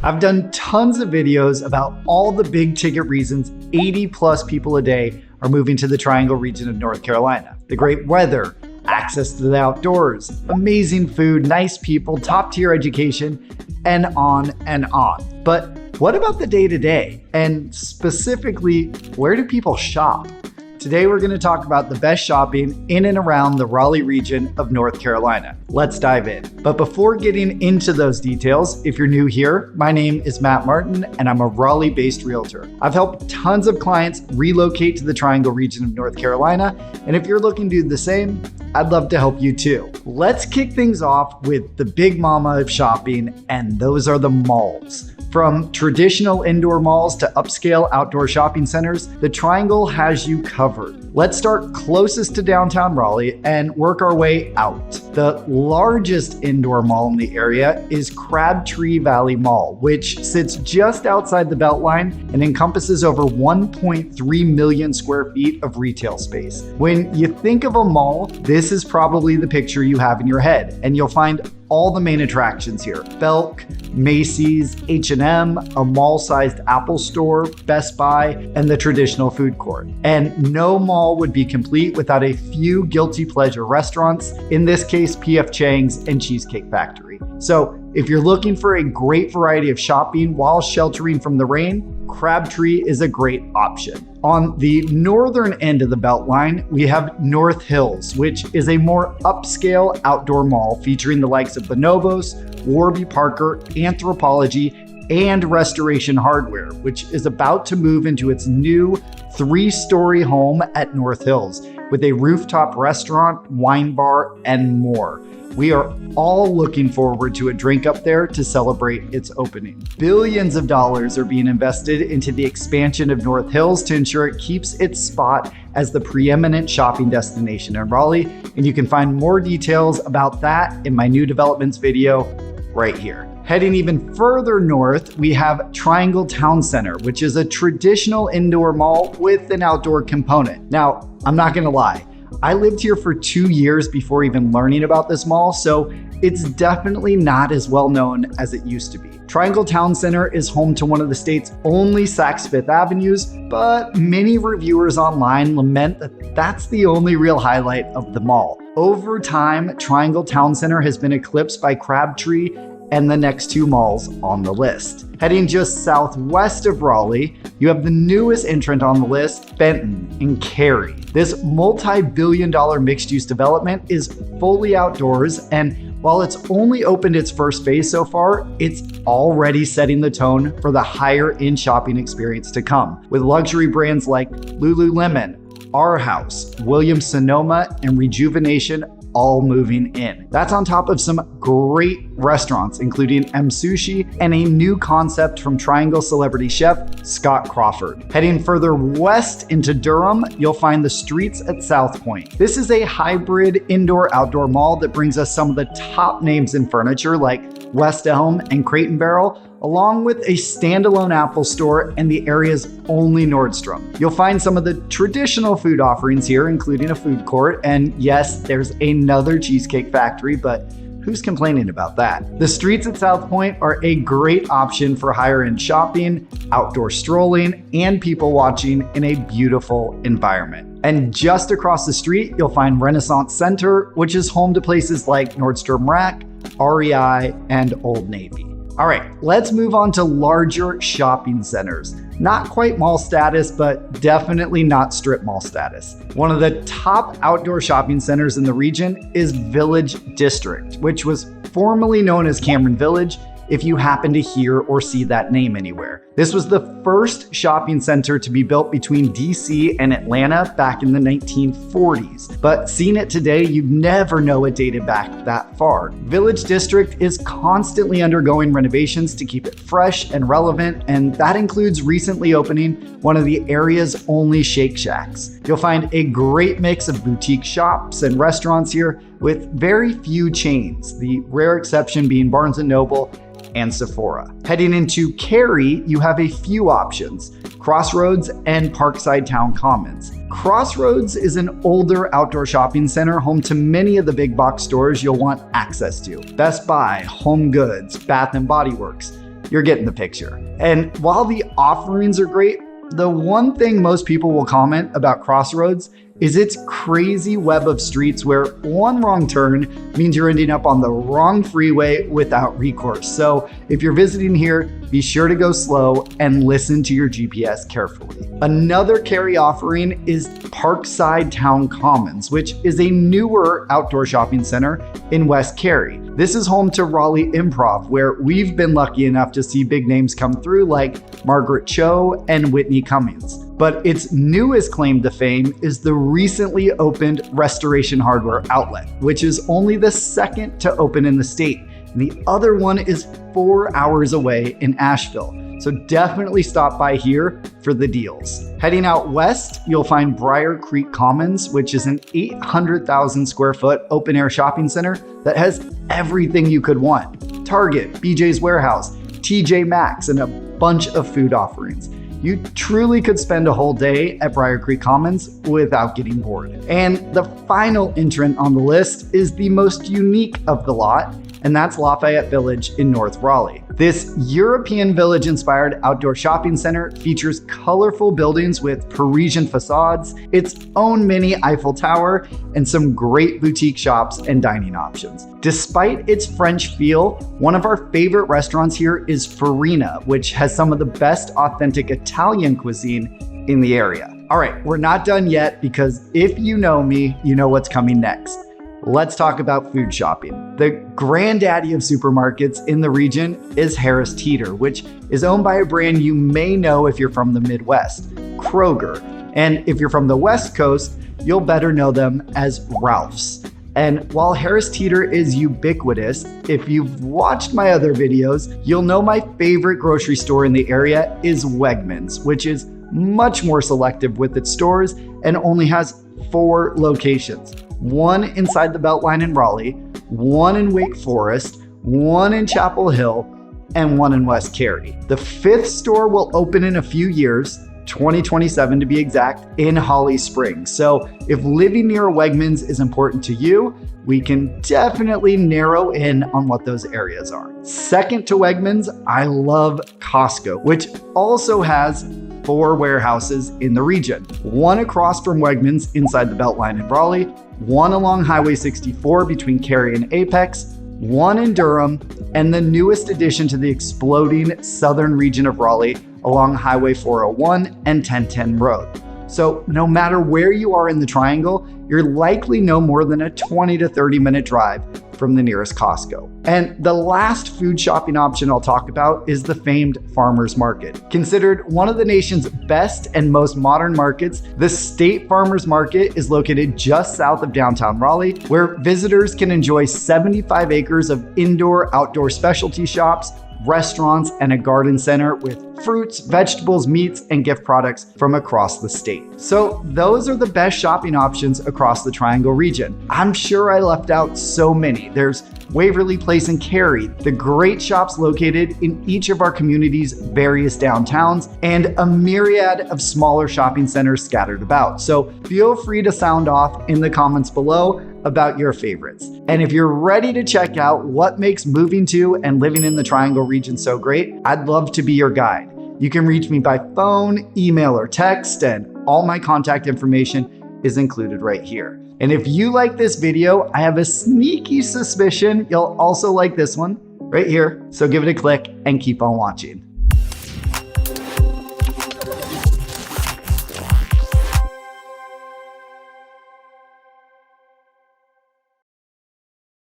I've done tons of videos about all the big ticket reasons 80 plus people a day are moving to the Triangle region of North Carolina. The great weather, access to the outdoors, amazing food, nice people, top tier education, and on and on. But what about the day-to-day? And specifically, where do people shop? Today, we're going to talk about the best shopping in and around the Raleigh region of North Carolina. Let's dive in. But before getting into those details, if you're new here, my name is Matt Martin, and I'm a Raleigh-based realtor. I've helped tons of clients relocate to the Triangle region of North Carolina, and if you're looking to do the same, I'd love to help you too. Let's kick things off with the big mama of shopping, and those are the malls. From traditional indoor malls to upscale outdoor shopping centers, the Triangle has you covered. Let's start closest to downtown Raleigh and work our way out. The largest indoor mall in the area is Crabtree Valley Mall, which sits just outside the Beltline and encompasses over 1.3 million square feet of retail space. When you think of a mall, this is probably the picture you have in your head, and you'll find all the main attractions here: Belk, Macy's, H&M, a mall-sized Apple store, Best Buy, and the traditional food court. And no mall would be complete without a few guilty pleasure restaurants, in this case, P.F. Chang's and Cheesecake Factory. So if you're looking for a great variety of shopping while sheltering from the rain, Crabtree is a great option. On the northern end of the Beltline, we have North Hills, which is a more upscale outdoor mall featuring the likes of Bonobos, Warby Parker, Anthropologie, and Restoration Hardware, which is about to move into its new 3-story home at North Hills with a rooftop restaurant, wine bar, and more. We are all looking forward to a drink up there to celebrate its opening. Billions of dollars are being invested into the expansion of North Hills to ensure it keeps its spot as the preeminent shopping destination in Raleigh, and you can find more details about that in my new developments video right here. Heading even further north, we have Triangle Town Center, which is a traditional indoor mall with an outdoor component. Now, I'm not gonna lie, I lived here for 2 years before even learning about this mall, so it's definitely not as well known as it used to be. Triangle Town Center is home to one of the state's only Saks Fifth Avenues, but many reviewers online lament that that's the only real highlight of the mall. Over time, Triangle Town Center has been eclipsed by Crabtree and the next 2 malls on the list. Heading just southwest of Raleigh, you have the newest entrant on the list, Benton in Cary. This multi-billion-dollar mixed-use development is fully outdoors, and while it's only opened its first phase so far, it's already setting the tone for the higher-end shopping experience to come, with luxury brands like Lululemon, Arhaus, Williams-Sonoma, and Rejuvenation all moving in. That's on top of some great restaurants, including M Sushi and a new concept from Triangle celebrity chef Scott Crawford. Heading further west into Durham, you'll find the Streets at South Point. This is a hybrid indoor-outdoor mall that brings us some of the top names in furniture like West Elm and Crate & Barrel, along with a standalone Apple store and the area's only Nordstrom. You'll find some of the traditional food offerings here, including a food court, and yes, there's another Cheesecake Factory, but who's complaining about that? The Streets at South Point are a great option for higher-end shopping, outdoor strolling, and people watching in a beautiful environment. And just across the street, you'll find Renaissance Center, which is home to places like Nordstrom Rack, REI, and Old Navy. All right, let's move on to larger shopping centers. Not quite mall status, but definitely not strip mall status. One of the top outdoor shopping centers in the region is Village District, which was formerly known as Cameron Village, if you happen to hear or see that name anywhere. This was the first shopping center to be built between DC and Atlanta back in the 1940s. But seeing it today, you'd never know it dated back that far. Village District is constantly undergoing renovations to keep it fresh and relevant, and that includes recently opening one of the area's only Shake Shacks. You'll find a great mix of boutique shops and restaurants here with very few chains, the rare exception being Barnes & Noble and Sephora. Heading into Cary, you have a few options: Crossroads and Parkside Town Commons. Crossroads is an older outdoor shopping center home to many of the big box stores you'll want access to: Best Buy, Home Goods, Bath & Body Works. You're getting the picture. And while the offerings are great, the one thing most people will comment about Crossroads is its crazy web of streets where one wrong turn means you're ending up on the wrong freeway without recourse. So if you're visiting here, be sure to go slow and listen to your GPS carefully. Another Cary offering is Parkside Town Commons, which is a newer outdoor shopping center in West Cary. This is home to Raleigh Improv, where we've been lucky enough to see big names come through like Margaret Cho and Whitney Cummings. But its newest claim to fame is the recently opened Restoration Hardware outlet, which is only the second to open in the state. And the other one is 4 hours away in Asheville. So definitely stop by here for the deals. Heading out west, you'll find Briar Creek Commons, which is an 800,000 square foot open air shopping center that has everything you could want. Target, BJ's Warehouse, TJ Maxx, and a bunch of food offerings. You truly could spend a whole day at Briar Creek Commons without getting bored. And the final entrant on the list is the most unique of the lot, and that's Lafayette Village in North Raleigh. This European village-inspired outdoor shopping center features colorful buildings with Parisian facades, its own mini Eiffel Tower, and some great boutique shops and dining options. Despite its French feel, one of our favorite restaurants here is Farina, which has some of the best authentic Italian cuisine in the area. All right, we're not done yet because if you know me, you know what's coming next. Let's talk about food shopping. The granddaddy of supermarkets in the region is Harris Teeter, which is owned by a brand you may know if you're from the Midwest, Kroger. And if you're from the West Coast, you'll better know them as Ralph's. And while Harris Teeter is ubiquitous, if you've watched my other videos, you'll know my favorite grocery store in the area is Wegmans, which is much more selective with its stores and only has 4 locations. One inside the Beltline in Raleigh, one in Wake Forest, one in Chapel Hill, and one in West Cary. The 5th store will open in a few years, 2027 to be exact, in Holly Springs. So if living near a Wegmans is important to you, we can definitely narrow in on what those areas are. Second to Wegmans, I love Costco, which also has 4 warehouses in the region. One across from Wegmans inside the Beltline in Raleigh, one along Highway 64 between Cary and Apex, one in Durham, and the newest addition to the exploding southern region of Raleigh along Highway 401 and 1010 Road. So no matter where you are in the Triangle, you're likely no more than a 20 to 30 minute drive from the nearest Costco. And the last food shopping option I'll talk about is the famed Farmers Market. Considered one of the nation's best and most modern markets, the State Farmers Market is located just south of downtown Raleigh, where visitors can enjoy 75 acres of indoor-outdoor specialty shops, restaurants, and a garden center with fruits, vegetables, meats, and gift products from across the state. So those are the best shopping options across the Triangle region. I'm sure I left out so many. There's Waverly Place in Cary, the great shops located in each of our community's various downtowns, and a myriad of smaller shopping centers scattered about. So feel free to sound off in the comments below about your favorites. And if you're ready to check out what makes moving to and living in the Triangle region so great, I'd love to be your guide. You can reach me by phone, email, or text, and all my contact information is included right here. And if you like this video, I have a sneaky suspicion you'll also like this one right here. So give it a click and keep on watching.